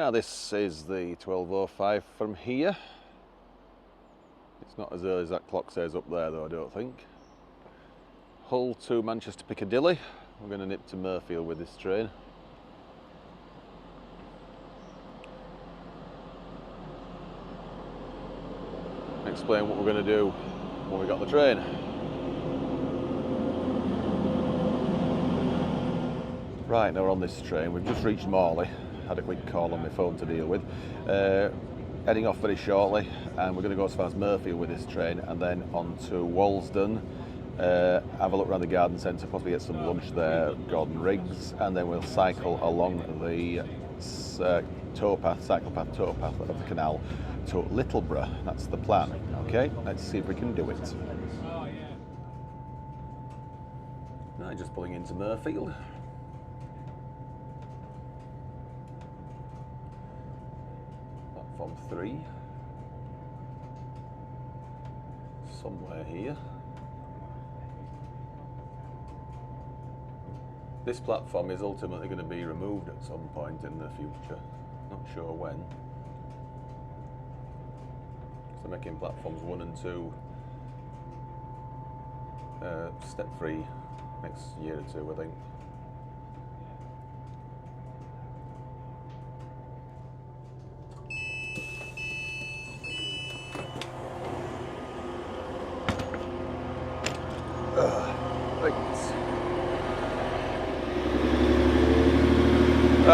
Now this is the 12:05 from here. It's not as early as that clock says up there though, I don't think. Hull to Manchester Piccadilly. We're going to nip to Mirfield with this train. Explain what we're going to do when we got the train. Right, now we're on this train. We've just reached Morley. Had a quick call on my phone to deal with. Heading off very shortly, and we're going to go as far as Mirfield with this train, and then on to Walsden. Have a look around the garden centre, possibly get some lunch there, Gordon Riggs, and then we'll cycle along the cycle path towpath of the canal to Littleborough. That's the plan. Okay, let's see if we can do it. Right, just pulling into Mirfield. Platform 3. Somewhere here. This platform is ultimately going to be removed at some point in the future. Not sure when. So making platforms 1 and 2 step free next year or two, I think.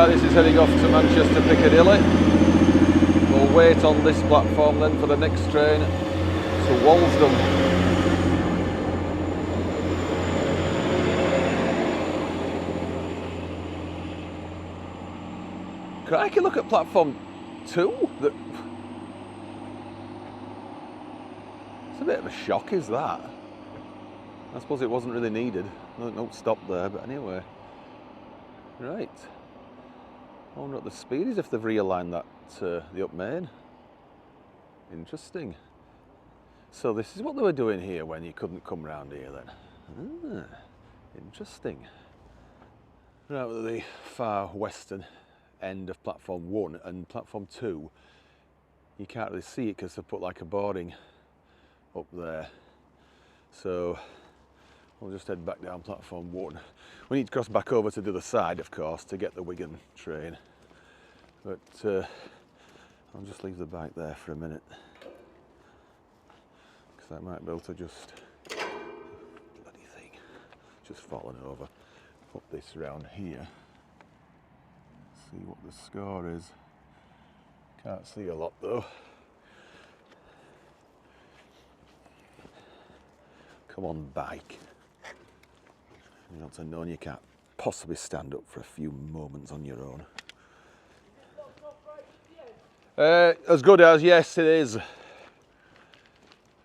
This is heading off to Manchester Piccadilly. We'll wait on this platform then for the next train to Walsden. Crikey, look at platform 2. It's a bit of a shock, is that? I suppose it wasn't really needed. No stop there, but anyway. Right. I wonder what the speed is if they've realigned that to the up main. Interesting. So this is what they were doing here when you couldn't come round here then. Interesting. Right at the far western end of platform 1 and platform 2, you can't really see it because they've put like a boarding up there. So we'll just head back down platform 1. We need to cross back over to the other side, of course, to get the Wigan train. But I'll just leave the bike there for a minute, because I might be able to just, bloody thing, just fallen over. Put this round here. See what the score is. Can't see a lot though. Come on, bike. You know, to know you can't possibly stand up for a few moments on your own. As good as, yes, it is.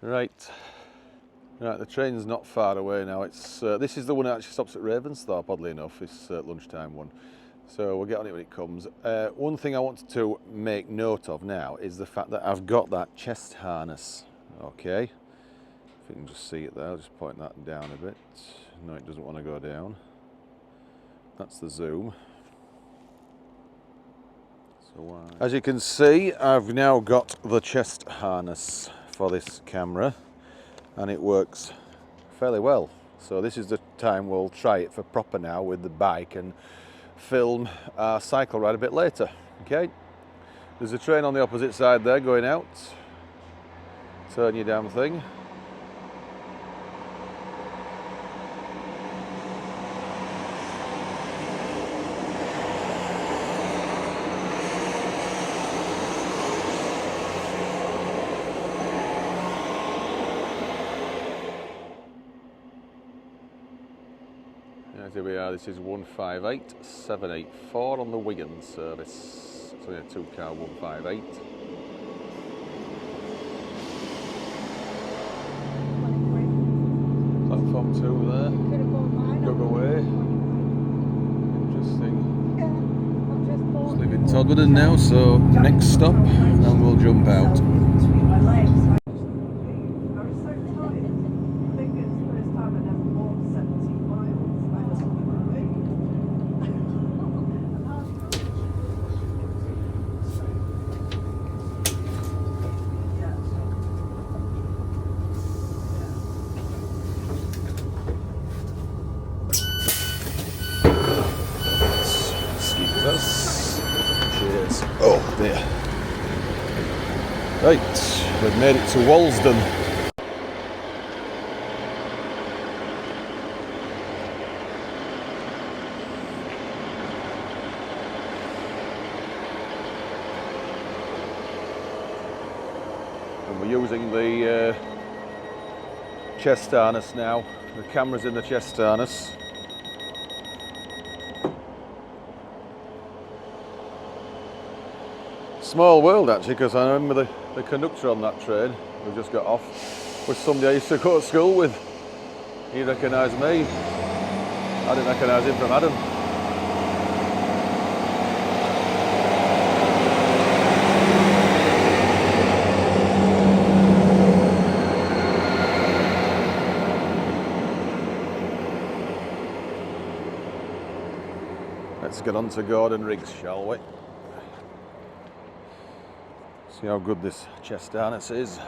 Right, the train's not far away now. It's this is the one that actually stops at Ravensthorpe, oddly enough. It's lunchtime one, so we'll get on it when it comes. One thing I wanted to make note of now is the fact that I've got that chest harness. Okay, if you can just see it there, I'll just point that down a bit. No, it doesn't want to go down. That's the zoom. So, as you can see, I've now got the chest harness for this camera, and it works fairly well. So this is the time we'll try it for proper now with the bike and film our cycle ride a bit later. Okay, there's a train on the opposite side there going out. Turn your damn thing. Here we are, this is 158784 on the Wigan service. It's only a 2-car 158. Platform 2 there. Dug away. Interesting. Just leaving Todmorden now, so next stop and we'll jump out. Right, we've made it to Walsden. And we're using the chest harness now. The camera's in the chest harness. Small world actually, because I remember the conductor on that train who just got off was somebody I used to go to school with. He recognised me. I didn't recognise him from Adam. Let's get on to Gordon Riggs, shall we? See how good this chest harness is.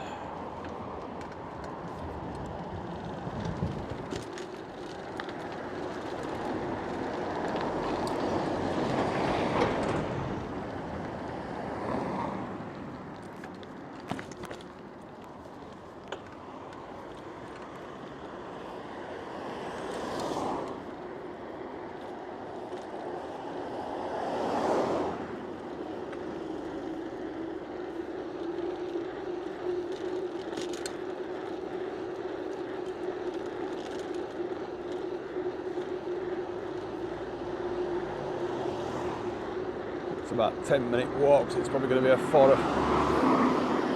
It's about a 10-minute walk, so it's probably going to be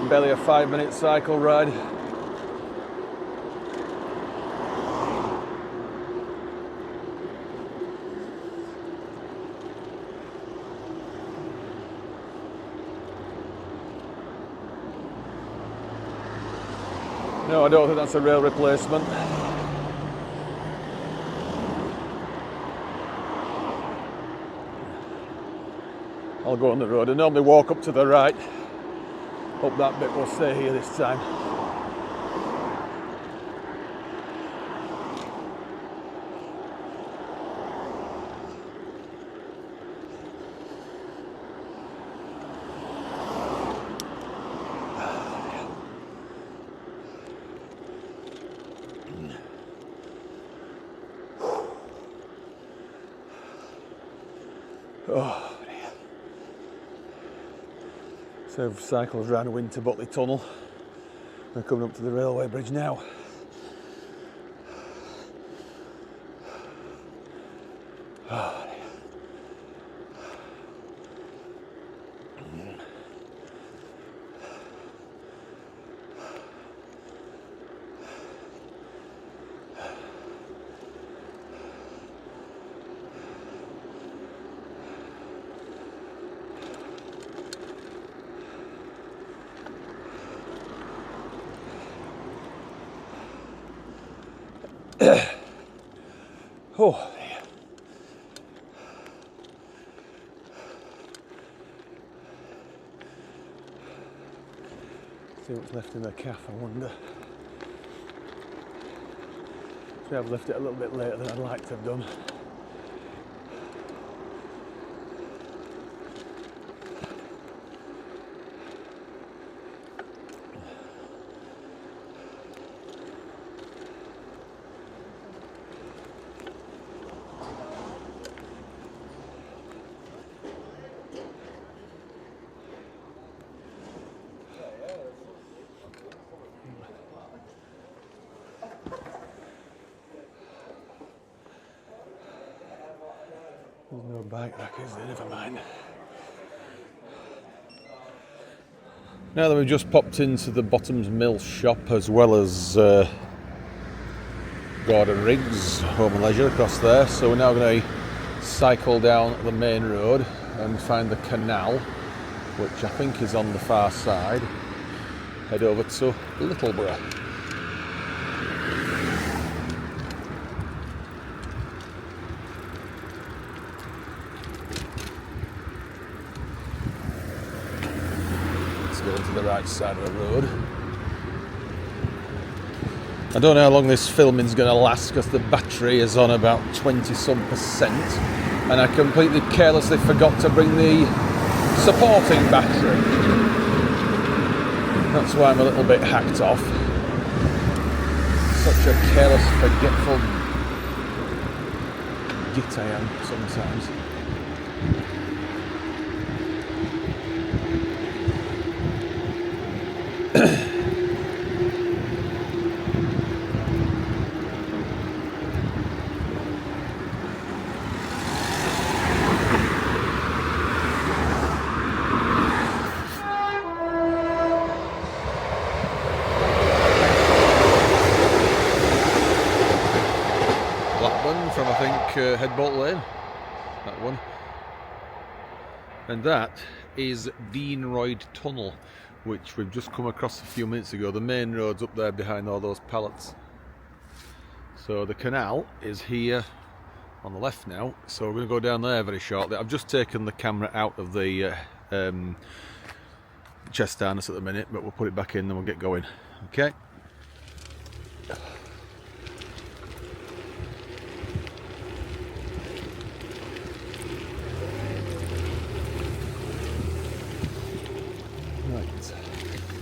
barely a 5-minute cycle ride. No, I don't think that's a rail replacement. I'll go on the road. I normally walk up to the right. Hope that bit will stay here this time. Oh. So I've cycled around Winter Butley Tunnel. We're coming up to the railway bridge now. Oh. Oh, dear. See what's left in the calf, I wonder. See, I've left it a little bit later than I'd like to have done. There's no bike rack, is there? Never mind. Now that we've just popped into the Bottoms Mill shop as well as Gordon Riggs Home and Leisure across there, so we're now going to cycle down the main road and find the canal, which I think is on the far side. Head over to Littleborough. Go to the right side of the road. I don't know how long this filming's going to last because the battery is on about 20-some%, and I completely carelessly forgot to bring the supporting battery. That's why I'm a little bit hacked off. Such a careless, forgetful git I am sometimes. From I think Headbolt Lane, that one, and that is Deanroyd Tunnel, which we've just come across a few minutes ago. The main road's up there behind all those pallets. So the canal is here on the left now, so we're going to go down there very shortly. I've just taken the camera out of the chest harness at the minute, but we'll put it back in and we'll get going. Okay.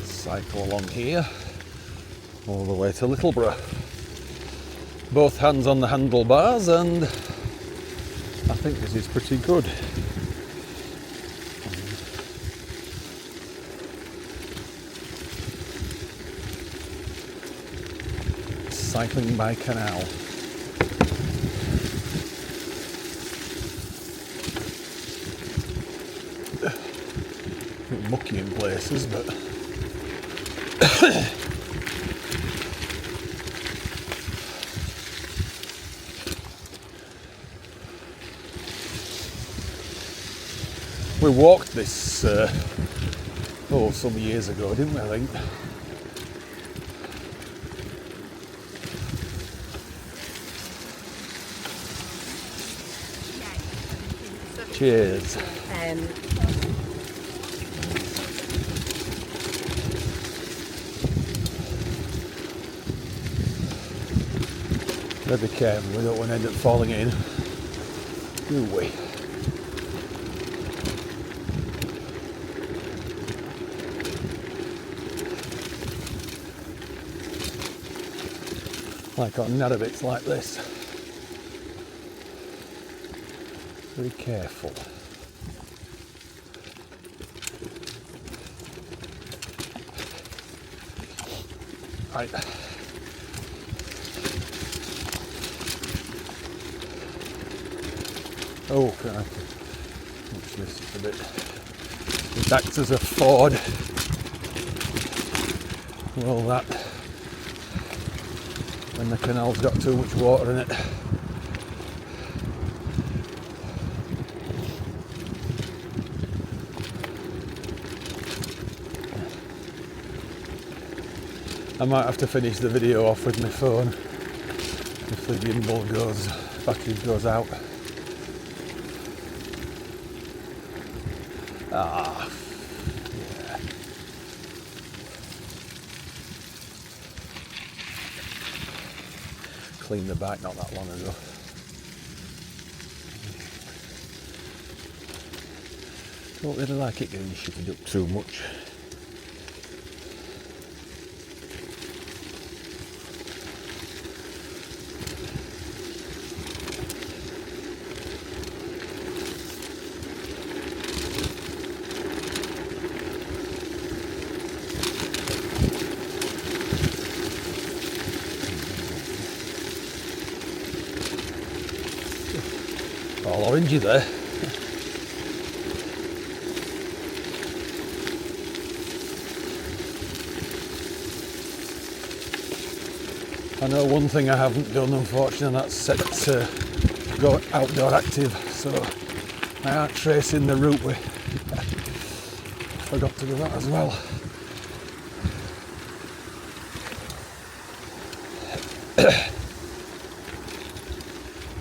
Cycle along here all the way to Littleborough. Both hands on the handlebars, and I think this is pretty good. Cycling by canal. A bit mucky in places, but we walked this some years ago, didn't we, I think? Cheers. Better be careful, we don't want to end up falling in, do we? Like on narrow bits like this. Very careful. Right. Oh, crikey. Watch this just a bit. It acts as a ford. All that. When the canal's got too much water in it. I might have to finish the video off with my phone if the gimbal battery goes out. Ah, yeah. Cleaned the bike not that long ago. Don't really like it getting shifted up too much. All orangey there. I know one thing I haven't done, unfortunately, and that's set go outdoor active, so I aren't tracing the route with. Forgot to do that as well.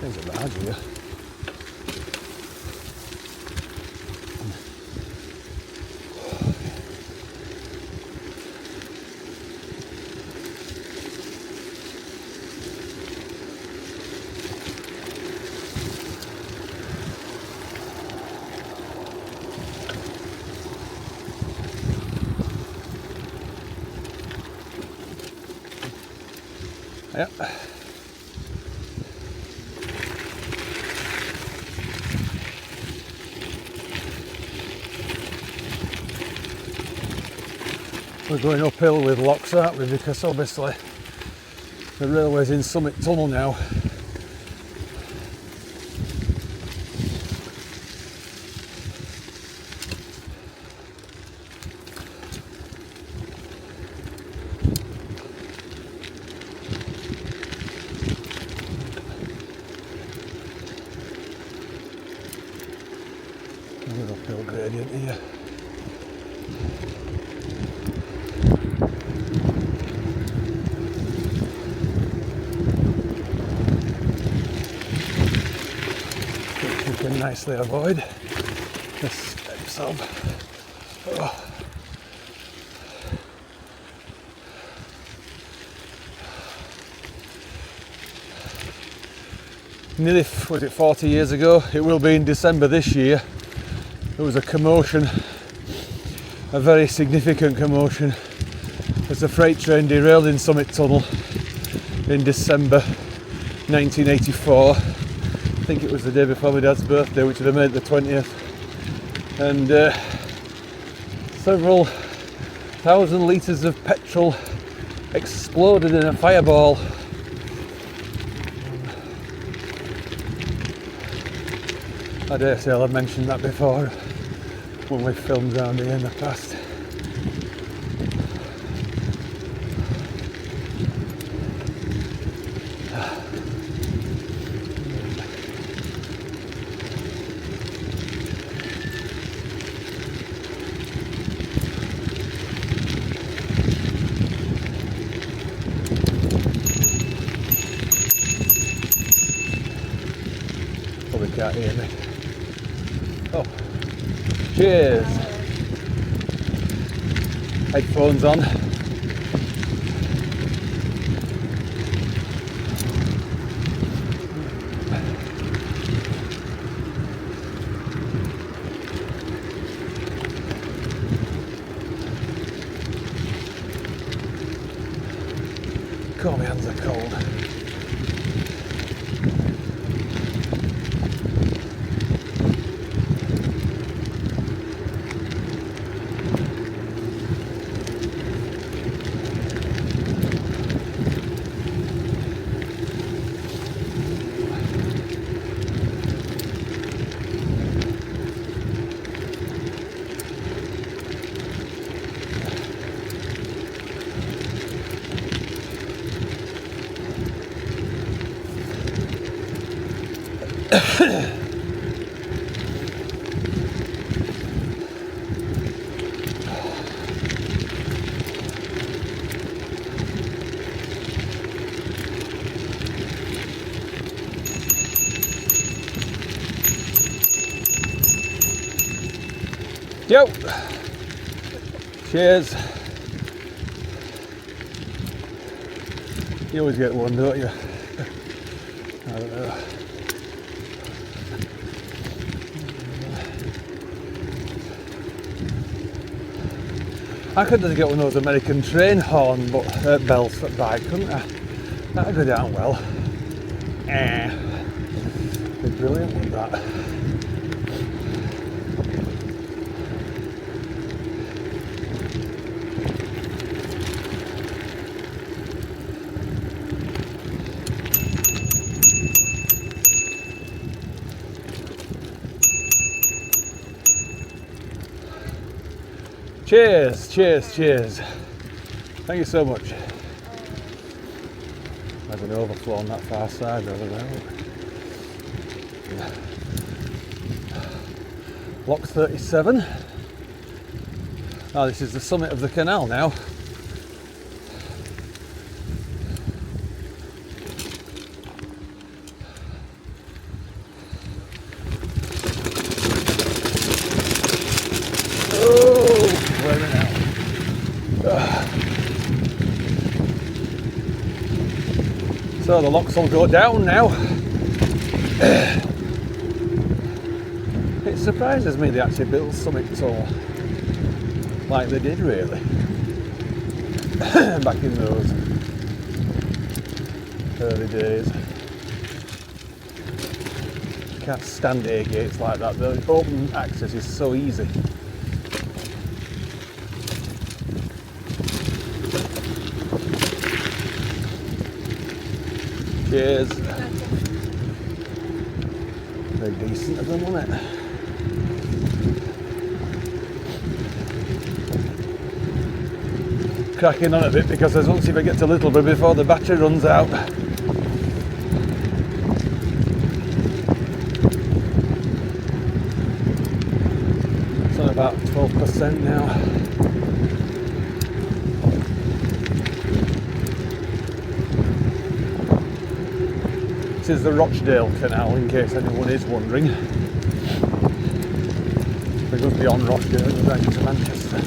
There's a badge here. Yep. We're going uphill with locks, aren't we? Because obviously the railway's in Summit Tunnel now. Another uphill gradient here. Can nicely avoid the steps of. Nearly, was it 40 years ago? It will be in December this year. There was a commotion, a very significant commotion, as a freight train derailed in Summit Tunnel in December 1984. I think it was the day before my dad's birthday, which would have made it the 20th, and several thousand litres of petrol exploded in a fireball. I dare say I've mentioned that before when we've filmed around here in the past. Probably can't hear me. Oh, cheers! Headphones on. God, my hands are cold. Yo! Cheers! You always get one, don't you? I don't know. I could just get one of those American train horn bells for bike, couldn't I? That'd go down well. Be brilliant with that. Cheers, cheers, cheers. Thank you so much. There's an overflow on that far side over there. Lock 37. Oh, this is the summit of the canal now. So the locks will go down now. It surprises me they actually built Summit Tunnel like they did, really, back in those Early days. Can't stand air gates like that. The open access is so easy. Cheers. Very decent of them, wasn't it? Cracking on a bit because I want to see if I get to Littleborough before the battery runs out. It's on about 12% now. This is the Rochdale Canal, in case anyone is wondering. It goes beyond Rochdale and goes down into Manchester.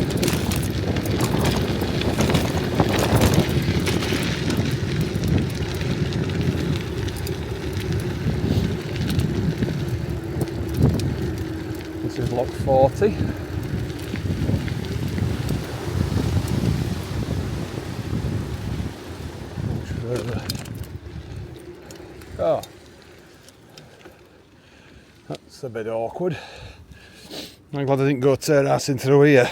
This is lock 40. Much further. Oh, that's a bit awkward. I'm glad I didn't go terracing through here.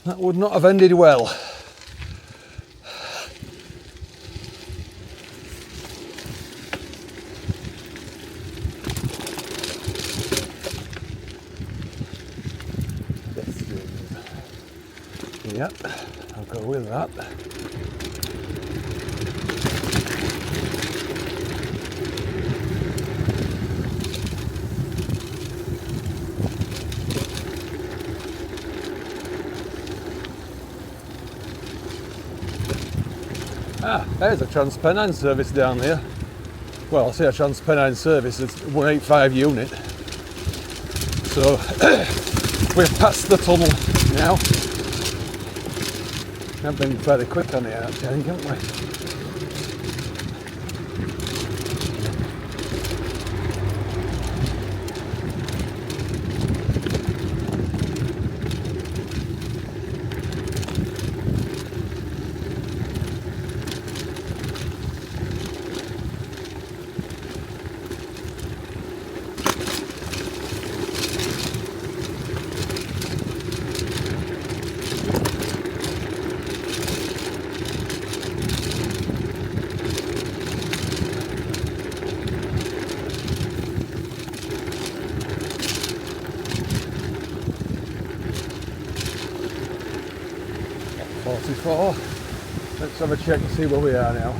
That would not have ended well. Yep, I'll go with that. Ah, there's a TransPennine service down there. Well, I say a TransPennine service, it's 185 unit. So, we've passed the tunnel now. I've been fairly quick on it, actually, I think, haven't we? Let's have a check and see where we are now.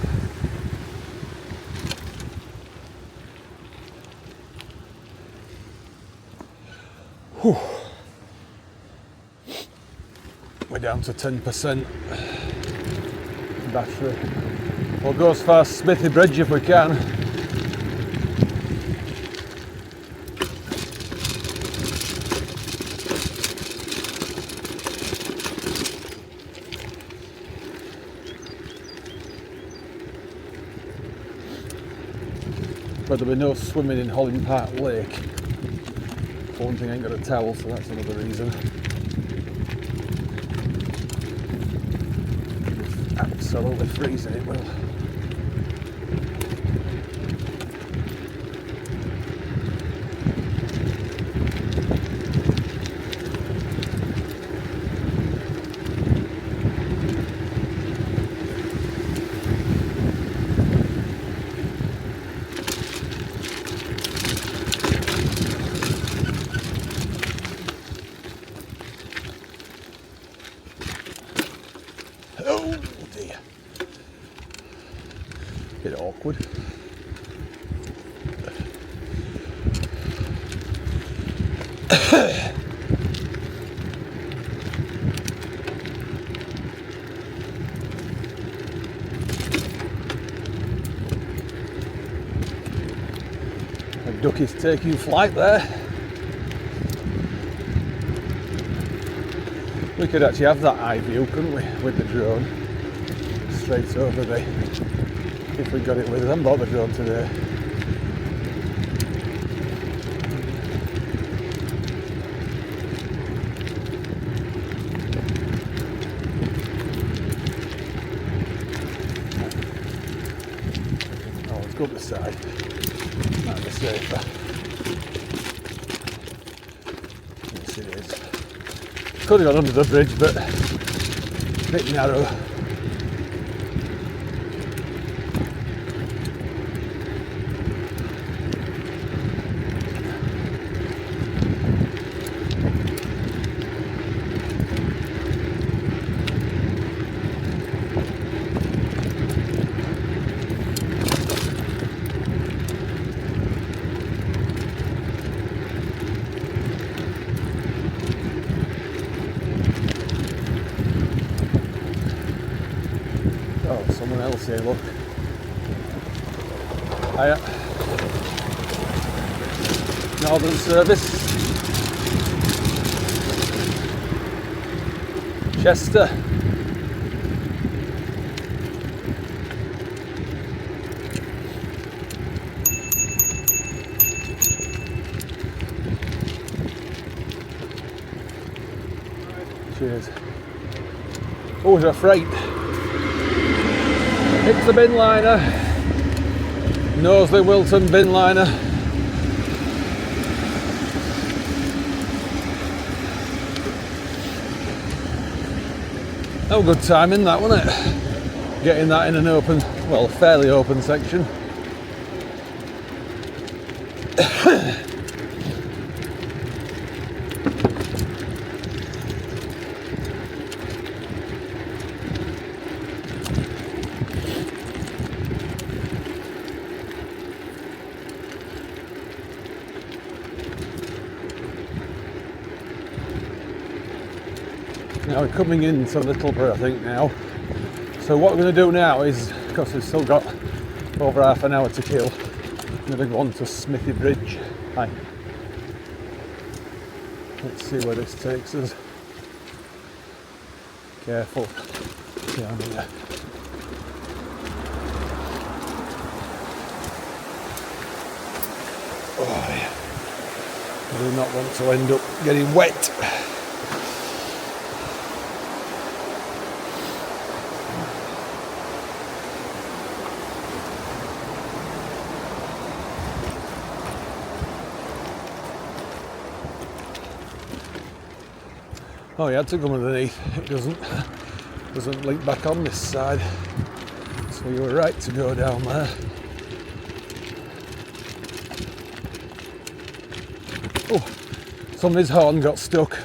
Whew. We're down to 10% battery. We'll go as far as Smithy Bridge if we can. But there'll be no swimming in Holland Park Lake. For one thing, I ain't got a towel, so that's another reason. It's absolutely freezing, it will. Oh dear. Bit awkward. A duck is taking flight there. We could actually have that eye view, couldn't we, with the drone? Straight over there. If we got it with us. I haven't bought the drone today. go up the side. Might be safer. Yes, it is. Could have gone under the bridge, but a bit narrow. Oh, someone else here, look. Hiya. Northern Service. Chester. Cheers. Oh, there's a freight. It's the bin liner. Knowsley Wilton bin liner. Oh, good timing that, wasn't it? Getting that in an open, well, fairly open section. Now we're coming into Littleborough, I think now. So what we're going to do now is, because we've still got over half an hour to kill, I'm going to go on to Smithy Bridge. Hi. Let's see where this takes us. Careful down here. Oh yeah. I do not want to end up getting wet. Oh, you had to come underneath. It doesn't link back on this side. So you were right to go down there. Oh, somebody's horn got stuck.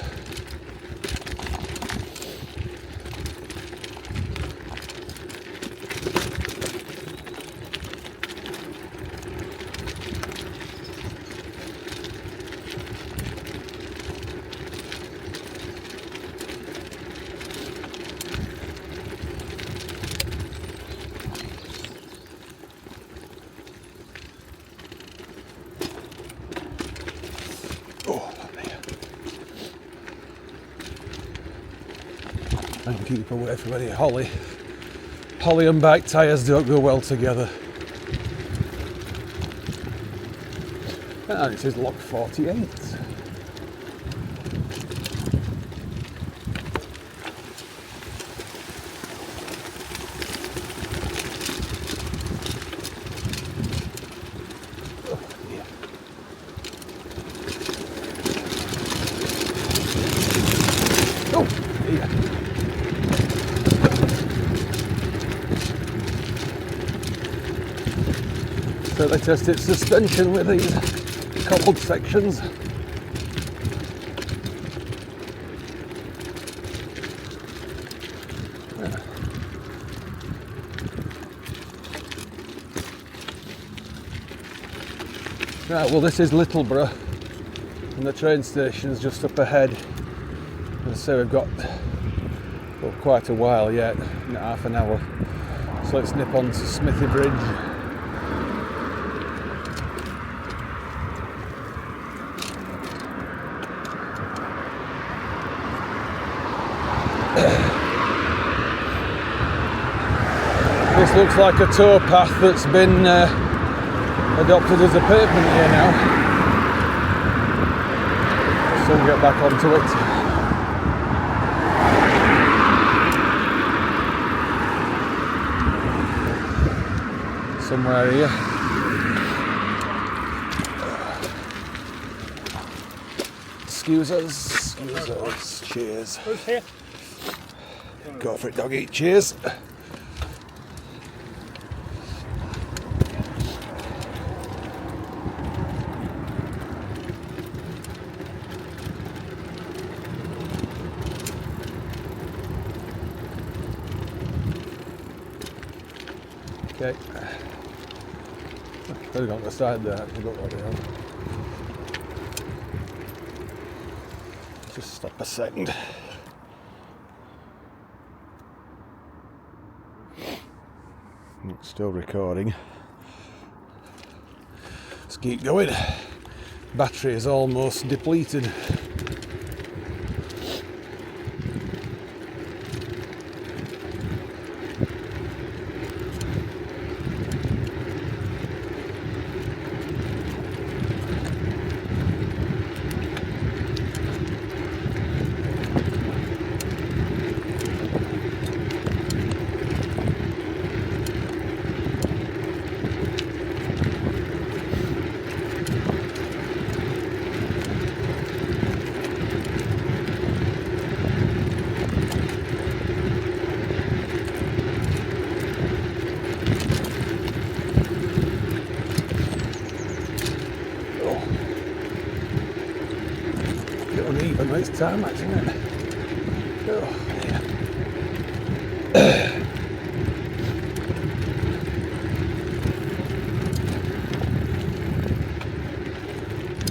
And keep away from any holly. Holly and bike tyres don't go well together. And it says lock 48. So they test its suspension with these cobbled sections. Right, well this is Littleborough and the train station is just up ahead. As I say, we've got quite a while yet, half an hour. So let's nip on to Smithy Bridge. This looks like a towpath that's been adopted as a pavement here now. Soon get back onto it. Somewhere here. excuse us. Cheers. Who's here? Go for it, doggy. Cheers. Okay. Could have gone to the side there, actually, look what they are. Just stop a second. It's still recording. Let's keep going. Battery is almost depleted. Uneven this time, isn't it? Oh, yeah.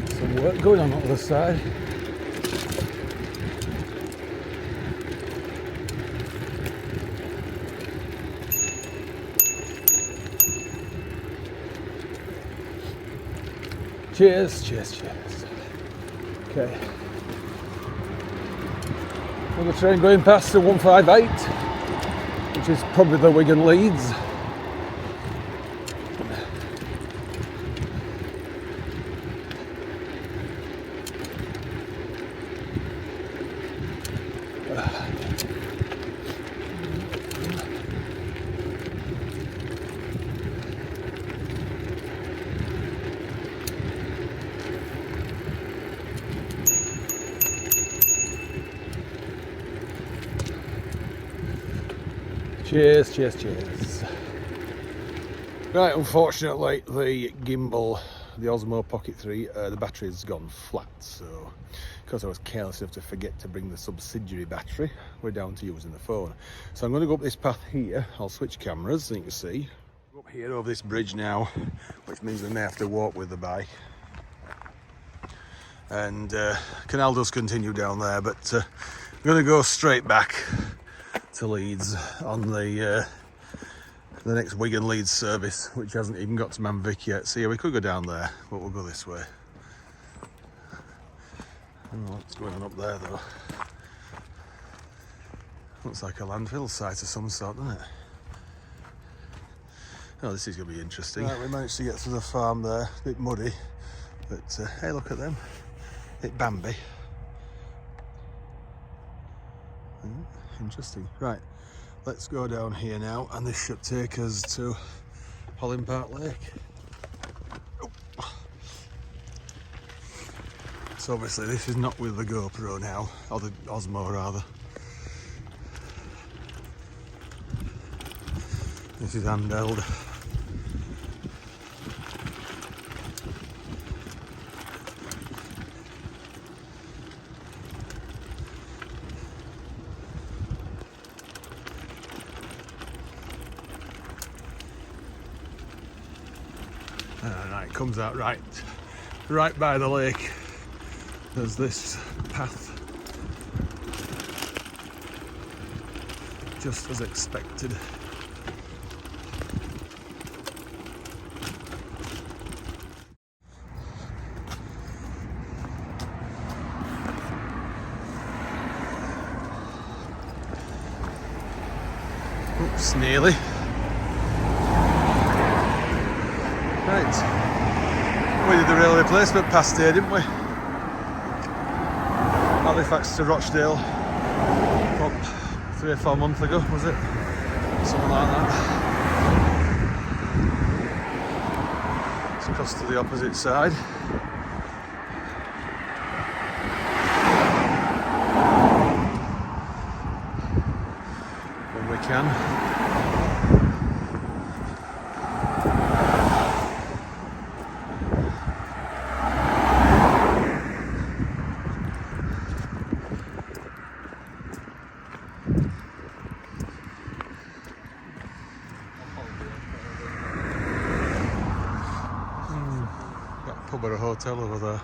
Some work going on the other side. Cheers, cheers, cheers. Okay. Another train going past the 158, which is probably the Wigan Leeds. Cheers, cheers, cheers. Right, unfortunately the gimbal, the Osmo Pocket 3, the battery's gone flat, so because I was careless enough to forget to bring the subsidiary battery, we're down to using the phone. So I'm going to go up this path here. I'll switch cameras so you can see. Up here over this bridge now, which means we may have to walk with the bike. And canal does continue down there, but I'm going to go straight back to Leeds on the next Wigan Leeds service, which hasn't even got to Manvic yet. So yeah, we could go down there, but we'll go this way. I don't know what's going on up there though. Looks like a landfill site of some sort, doesn't it? Oh, this is going to be interesting. Right, we managed to get through the farm there, a bit muddy, but hey, look at them. Bit Bambi. Interesting. Right, let's go down here now, and this should take us to Holland Park Lake. Oh. So obviously this is not with the GoPro now, or the Osmo rather. This is handheld. Right, it comes out right by the lake. There's this path, just as expected. Oops, nearly. Right. We did the railway replacement past here, didn't we? Halifax to Rochdale, what, 3 or 4 months ago, was it? Something like that. It's across to the opposite side. pub or a hotel over there.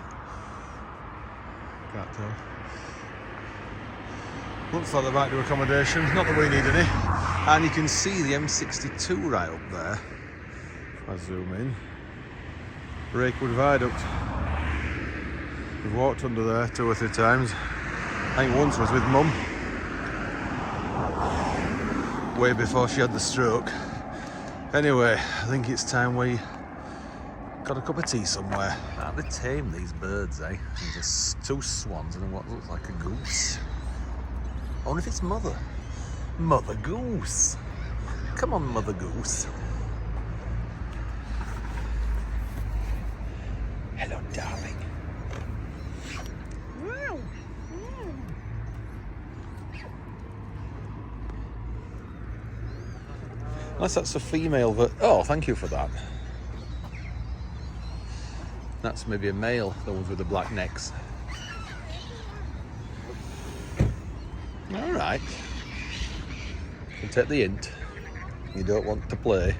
Can't tell. Looks like they might do accommodation, not that we need any. And you can see the M62 right up there. If I zoom in. Brakewood Viaduct. We've walked under there 2 or 3 times. I think once was with Mum. Way before she had the stroke. Anyway, I think it's time we got a cup of tea somewhere. How they tame these birds, eh? And just 2 swans and what looks like a goose. I wonder if it's Mother. Mother Goose. Come on, Mother Goose. Hello, darling. Unless that's a female, but oh, thank you for that. That's maybe a male, the ones with the black necks. All right. You can take the hint. You don't want to play.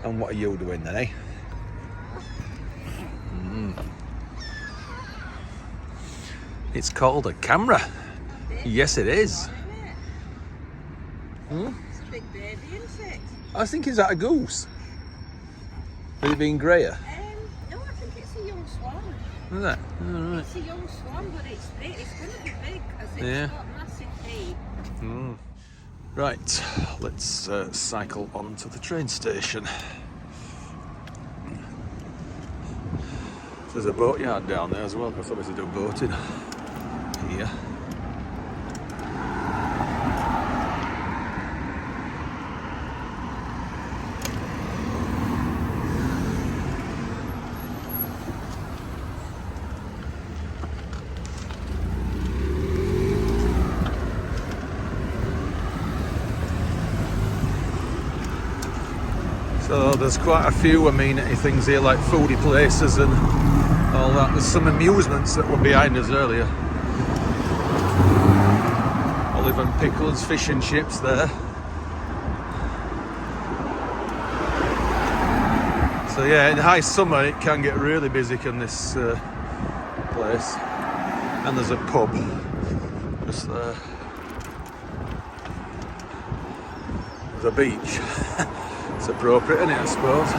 And what are you doing then, eh? It's called a camera. Yes, it is. Hmm? It's a big baby, isn't it? I was thinking, is that a goose? With it being greyer? No, I think it's a young swan. Is that? All right. It's a young swan, but it's big. It's going to be big because it's got massive feet. Right, let's cycle on to the train station. There's a boatyard down there as well, because obviously do boating here. So there's quite a few amenity things here, like foodie places and all that. There's some amusements that were behind us earlier. Olive and pickles, fish and chips there. So yeah, in high summer it can get really busy in this place. And there's a pub just there. There's a beach. It's appropriate, isn't it, I suppose?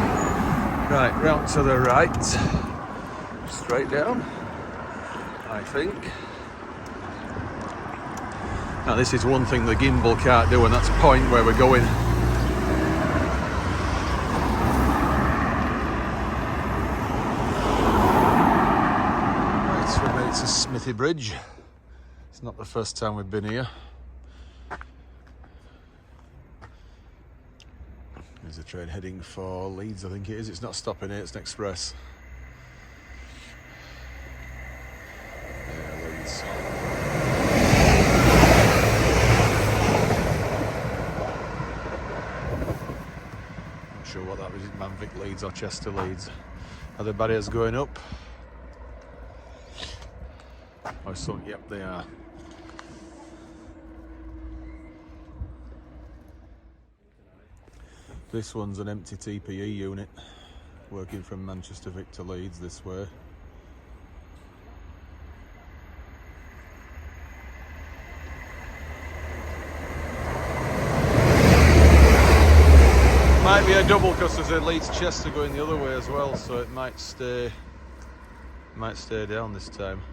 Right, round to the right. Straight down, I think. Now this is one thing the gimbal can't do, and that's point where we're going. Right, so we made it to Smithy Bridge. It's not the first time we've been here. There's a train heading for Leeds, I think it is. It's not stopping here, it's an express. Yeah, Leeds. Not sure what that is, Manvic Leeds or Chester Leeds. Are the barriers going up? Oh, so, yep, they are. This one's an empty TPE unit, working from Manchester Vic to Leeds this way. Might be a double because there's a Leeds Chester going the other way as well, so it might stay down this time.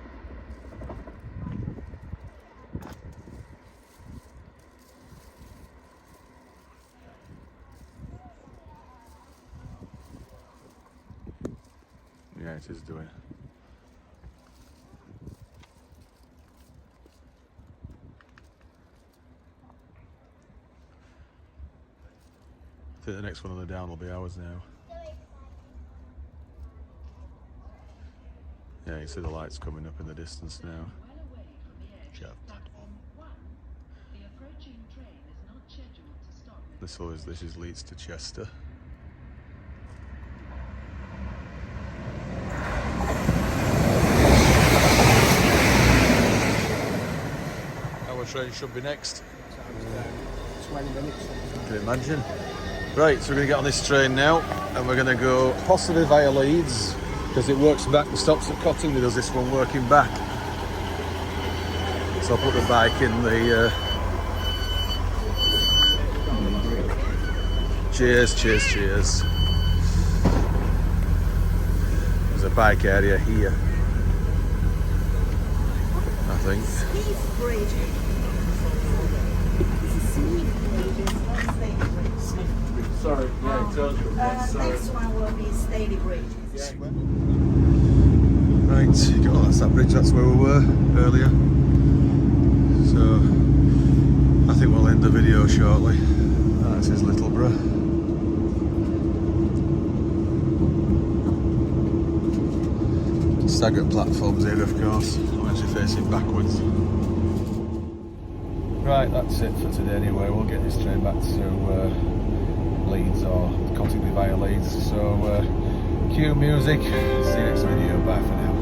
Yeah, it is doing. I think the next one on the down will be ours now. Yeah, you see the lights coming up in the distance now. This is Leeds to Chester. Train should be next. 20 minutes. Can you imagine? Right, so we're going to get on this train now and we're going to go possibly via Leeds because it works back and stops at Cottingley, does this one working back. So I'll put the bike in the cheers. There's a bike area here, I think. Smithy bridge. This is Smithy bridge, not Staley bridge. Sorry, yeah, it tells you. Next one will be Staley bridge. Right, oh, that's that bridge, that's where we were earlier. So, I think we'll end the video shortly. That's his Littleborough. Staggered platforms here, of course. I'm actually facing backwards. Right, that's it for today anyway. We'll get this train back to Leeds or Cottingley via Leeds. So, cue music. See you next video. Bye for now.